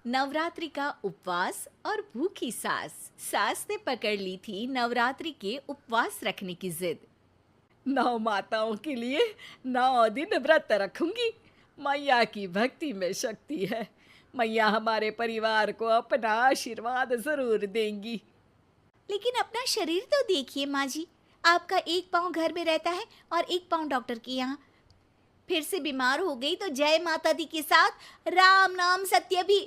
नवरात्रि का उपवास और भूखी सास। सास ने पकड़ ली थी नवरात्रि के उपवास रखने की जिद। 9 माताओं के लिए 9 दिन व्रत रखूंगी। मैया की भक्ति में शक्ति है। मैया हमारे परिवार को अपना आशीर्वाद जरूर देंगी। लेकिन अपना शरीर तो देखिए माँ जी, आपका एक पाँव घर में रहता है और एक पाँव डॉक्टर के यहाँ। फिर से बीमार हो गई तो जय माता दी के साथ राम नाम सत्य भी।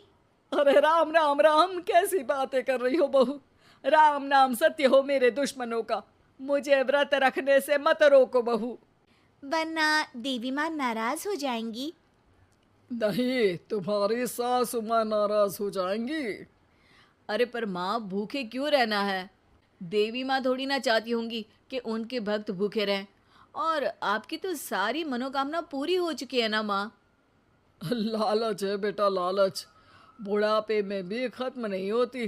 अरे राम राम राम, कैसी बातें कर रही हो बहू। राम नाम सत्य हो मेरे दुश्मनों का। मुझे व्रत रखने से मत रोको बहू। वरना देवी माँ नाराज हो जाएंगी। नहीं, तुम्हारी सासू माँ नाराज हो जाएंगी। अरे पर माँ, भूखे क्यों रहना है? देवी माँ थोड़ी ना चाहती होंगी कि उनके भक्त भूखे रहें। और आपकी तो सारी मनोकामना पूरी हो चुकी है ना माँ। लालच है बेटा, लालच बुढ़ापे में भी खत्म नहीं होती।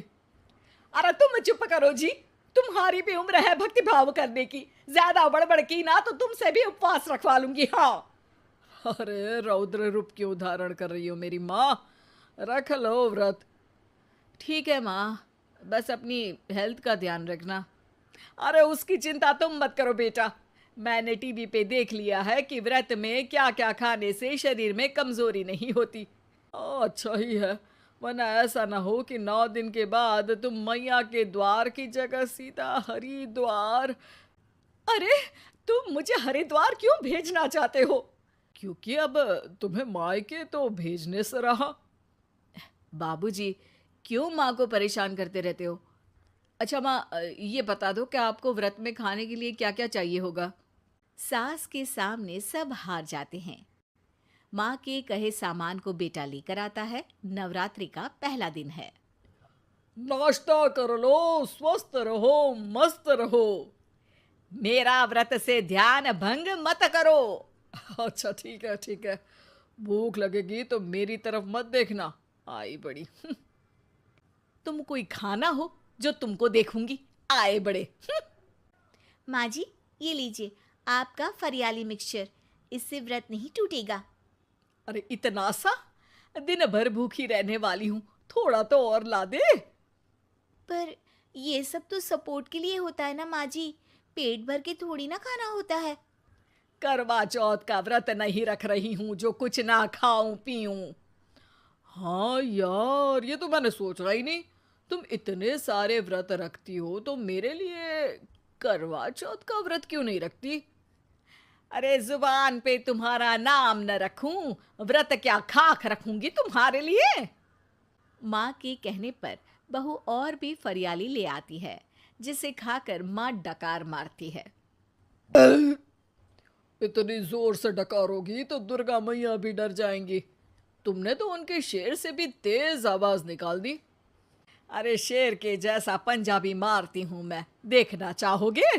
अरे तुम चुप करो जी। तुम्हारी भी उम्र है भक्ति भाव करने की। ज्यादा बड़बड़ की ना तो तुमसे भी उपवास रखवा लूंगी। हाँ। अरे रौद्र रूप क्यों धारण कर रही हो मेरी माँ। रख लो व्रत। ठीक है माँ, बस अपनी हेल्थ का ध्यान रखना। अरे उसकी चिंता तुम मत करो बेटा। मैंने टीवी पे देख लिया है कि व्रत में क्या क्या खाने से शरीर में कमजोरी नहीं होती। अच्छा ही है, वरना ऐसा ना हो कि 9 दिन के बाद तुम मैया के द्वार की जगह सीधा हरिद्वार। अरे तुम मुझे हरिद्वार क्यों भेजना चाहते हो? क्योंकि अब तुम्हें मायके तो भेजने से रहा। बाबूजी, क्यों माँ को परेशान करते रहते हो? अच्छा माँ, ये बता दो कि आपको व्रत में खाने के लिए क्या क्या चाहिए होगा। सास के सामने सब हार जाते हैं। माँ के कहे सामान को बेटा लेकर आता है। नवरात्रि का पहला दिन है। नाश्ता कर लो, स्वस्थ रहो, मस्त रहो। मेरा व्रत से ध्यान भंग मत करो। अच्छा ठीक है ठीक है। भूख लगेगी तो मेरी तरफ मत देखना। आई बड़ी। तुम कोई खाना हो जो तुमको देखूंगी, आए बड़े। माँ जी, ये लीजिए आपका फरियाली मिक्सचर। इससे व्रत नहीं टूटेगा। अरे इतना सा? दिन भर भूखी रहने वाली हूँ, थोड़ा तो और ला दे। पर ये सब तो सपोर्ट के लिए होता है ना माँ जी, पेट भर के थोड़ी ना खाना होता है। करवा चौथ का व्रत नहीं रख रही हूँ जो कुछ ना खाऊं पीऊं। हाँ यार, ये तो मैंने सोचा ही नहीं। तुम इतने सारे व्रत रखती हो तो मेरे लिए करवा चौथ का व्रत क्यों नहीं रखती? अरे जुबान पे तुम्हारा नाम न रखूं, व्रत क्या खाक रखूंगी तुम्हारे लिए। माँ के कहने पर बहू और भी फरियाली ले आती है, जिसे खाकर माँ डकार मारती है। इतनी जोर से डकारोगी तो दुर्गा मैया भी डर जाएंगी। तुमने तो उनके शेर से भी तेज आवाज निकाल दी। अरे शेर के जैसा पंजाबी मारती हूं मैं, देखना चाहोगे?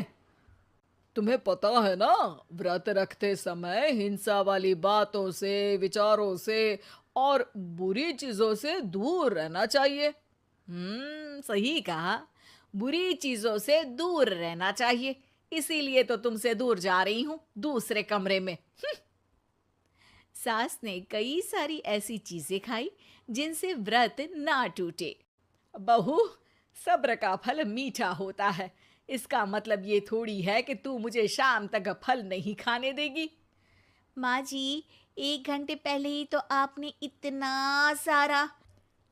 तुम्हें पता है ना, व्रत रखते समय हिंसा वाली बातों से, विचारों से और बुरी चीजों से दूर रहना चाहिए। सही कहा। बुरी चीजों से दूर रहना चाहिए। इसीलिए तो तुमसे दूर जा रही हूं, दूसरे कमरे में। सास ने कई सारी ऐसी चीजें खाई जिनसे व्रत ना टूटे। बहू, सब्र का फल मीठा होता है। इसका मतलब ये थोड़ी है कि तू मुझे शाम तक फल नहीं खाने देगी। माँ जी, 1 घंटे पहले ही तो आपने इतना सारा।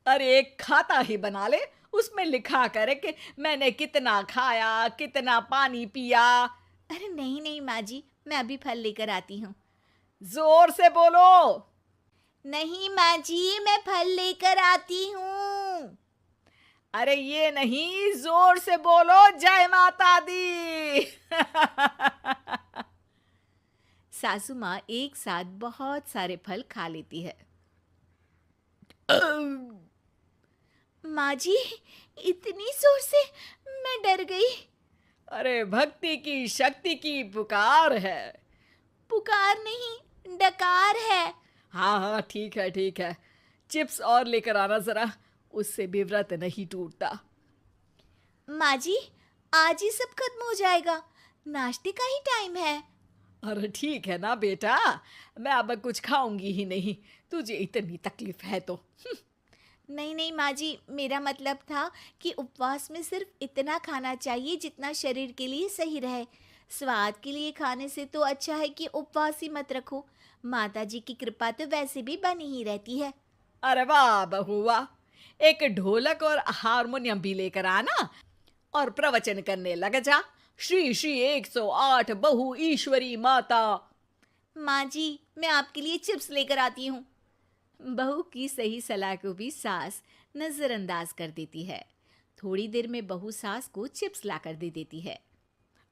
अरे एक खाता ही बना ले, उसमें लिखा करे कि मैंने कितना खाया, कितना पानी पिया। अरे नहीं नहीं माँ जी, मैं अभी फल लेकर आती हूँ। जोर से बोलो। नहीं माँ जी, मैं फल लेकर आती हूँ। अरे ये नहीं, जोर से बोलो, जय माता दी। सासू माँ एक साथ बहुत सारे फल खा लेती है। माँ जी, इतनी जोर से मैं डर गई। अरे भक्ति की शक्ति की पुकार है। पुकार नहीं, डकार है। हाँ हाँ ठीक है ठीक है। चिप्स और लेकर आना जरा, उससे भी व्रत नहीं टूटता। माँ जी, आज ही सब खत्म हो जाएगा, नाश्ते का ही टाइम है। अरे ठीक है ना बेटा, मैं अब कुछ खाऊंगी ही नहीं, तुझे इतनी तकलीफ है तो। नहीं नहीं माँ जी, मेरा मतलब था कि उपवास में सिर्फ इतना खाना चाहिए जितना शरीर के लिए सही रहे। स्वाद के लिए खाने से तो अच्छा है कि उपवास ही मत रखो। माता जी की कृपा तो वैसे भी बनी ही रहती है। अरे वाह बहू वाह, एक ढोलक और हारमोनियम भी लेकर आना और प्रवचन करने लग जा। श्री श्री 108 बहु ईश्वरी माता। माँ जी, मैं आपके लिए चिप्स लेकर आती हूँ। बहू की सही सलाह को भी सास नजरअंदाज कर देती है। थोड़ी देर में बहू सास को चिप्स लाकर दे देती है।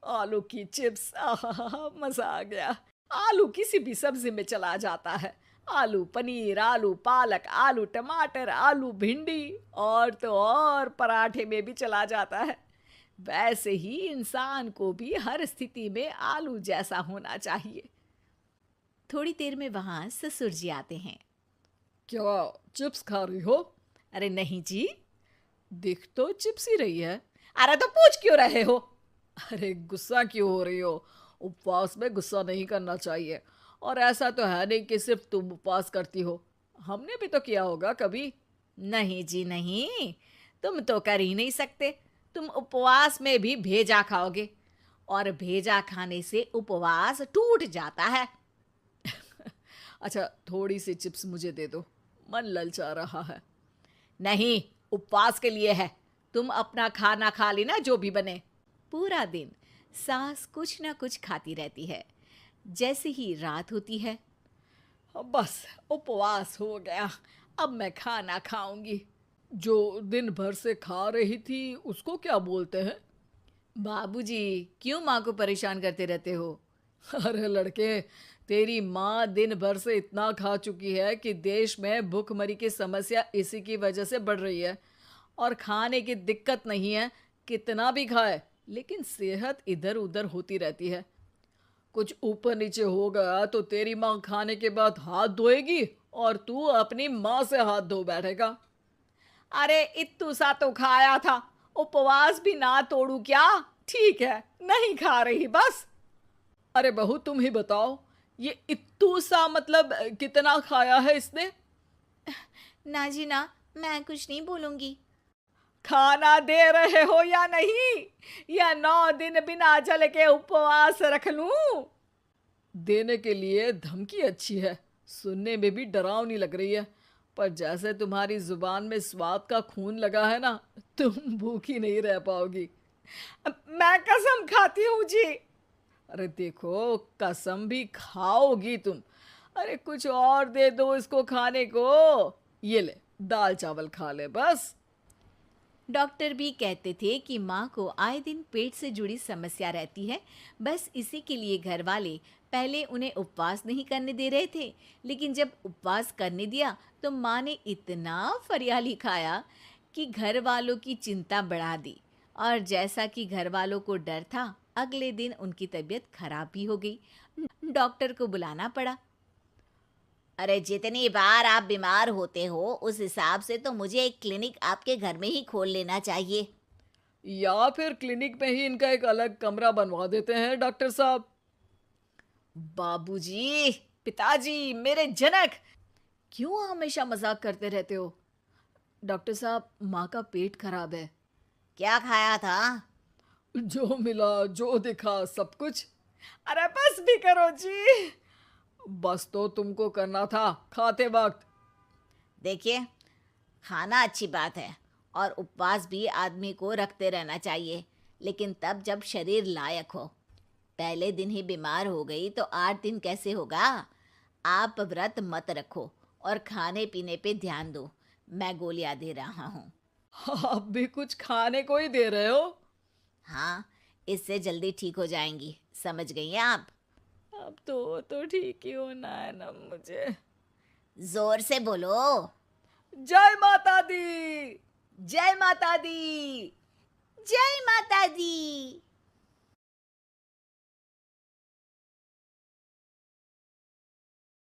आलू की चिप्स, आहा मजा आ गया। आलू किसी भी सब्जी में चला जाता है। आलू पनीर, आलू पालक, आलू टमाटर, आलू भिंडी और तो और पराठे में भी चला जाता है। वैसे ही इंसान को भी हर स्थिति में आलू जैसा होना चाहिए। थोड़ी देर में वहां ससुर जी आते हैं। क्या चिप्स खा रही हो? अरे नहीं जी, दिख तो चिप्स ही रही है। अरे तो पूछ क्यों रहे हो? अरे गुस्सा क्यों हो रही हो? उपवास में गुस्सा नहीं करना चाहिए। और ऐसा तो है नहीं कि सिर्फ तुम उपवास करती हो, हमने भी तो किया होगा कभी। नहीं जी नहीं, तुम तो कर ही नहीं सकते। तुम उपवास में भी भेजा खाओगे और भेजा खाने से उपवास टूट जाता है। अच्छा थोड़ी सी चिप्स मुझे दे दो, मन ललचा रहा है। नहीं, उपवास के लिए है। तुम अपना खाना खा लेना जो भी बने। पूरा दिन सास कुछ ना कुछ खाती रहती है। जैसे ही रात होती है, बस उपवास हो गया, अब मैं खाना खाऊंगी। जो दिन भर से खा रही थी उसको क्या बोलते हैं? बाबूजी क्यों माँ को परेशान करते रहते हो? अरे लड़के, तेरी माँ दिन भर से इतना खा चुकी है कि देश में भूखमरी की समस्या इसी की वजह से बढ़ रही है। और खाने की दिक्कत नहीं है, कितना भी खाए लेकिन सेहत इधर उधर होती रहती है। कुछ ऊपर नीचे हो गया तो तेरी माँ खाने के बाद हाथ धोएगी और तू अपनी माँ से हाथ धो बैठेगा। अरे इत्तू सा तो खाया था, उपवास भी ना तोड़ू क्या? ठीक है, नहीं खा रही बस। अरे बहू तुम ही बताओ, ये इत्तू सा मतलब कितना खाया है इसने? ना जी ना, मैं कुछ नहीं बोलूंगी। खाना दे रहे हो या नहीं, या 9 दिन बिना जल के उपवास रख लूं? देने के लिए धमकी अच्छी है, सुनने में भी डरावनी लग रही है। पर जैसे तुम्हारी जुबान में स्वाद का खून लगा है ना, तुम भूखी नहीं रह पाओगी। मैं कसम खाती हूँ जी। अरे देखो, कसम भी खाओगी तुम। अरे कुछ और दे दो इसको खाने को। ये ले, दाल चावल खा ले बस। डॉक्टर भी कहते थे कि माँ को आए दिन पेट से जुड़ी समस्या रहती है। बस इसी के लिए घर वाले पहले उन्हें उपवास नहीं करने दे रहे थे, लेकिन जब उपवास करने दिया तो माँ ने इतना फरियाली खाया कि घर वालों की चिंता बढ़ा दी। और जैसा कि घर वालों को डर था, अगले दिन उनकी तबीयत खराब भी हो गई। डॉक्टर को बुलाना पड़ा। अरे जितनी बार आप बीमार होते हो उस हिसाब से तो मुझे एक क्लिनिक आपके घर में ही खोल लेना चाहिए। या फिर क्लिनिक में ही इनका एक अलग कमरा बनवा देते हैं डॉक्टर साहब। बाबूजी, पिताजी, मेरे जनक, क्यों हमेशा मजाक करते रहते हो? डॉक्टर साहब, माँ का पेट खराब है। क्या खाया था? जो मिला जो दिखा सब कुछ। अरे बस भी करो जी। बस तो तुमको करना था खाते वक्त। देखिए, खाना अच्छी बात है और उपवास भी आदमी को रखते रहना चाहिए, लेकिन तब जब शरीर लायक हो। पहले दिन ही बीमार हो गई तो 8 दिन कैसे होगा? आप व्रत मत रखो और खाने पीने पे ध्यान दो। मैं गोलियां दे रहा हूँ। आप भी कुछ खाने को ही दे रहे हो? हाँ, इससे जल्दी ठीक हो जाएंगी। समझ गई हैं आप? अब तो ठीक ही होना है ना मुझे। जोर से बोलो। जय माता दी। जय माता दी। जय माता दी।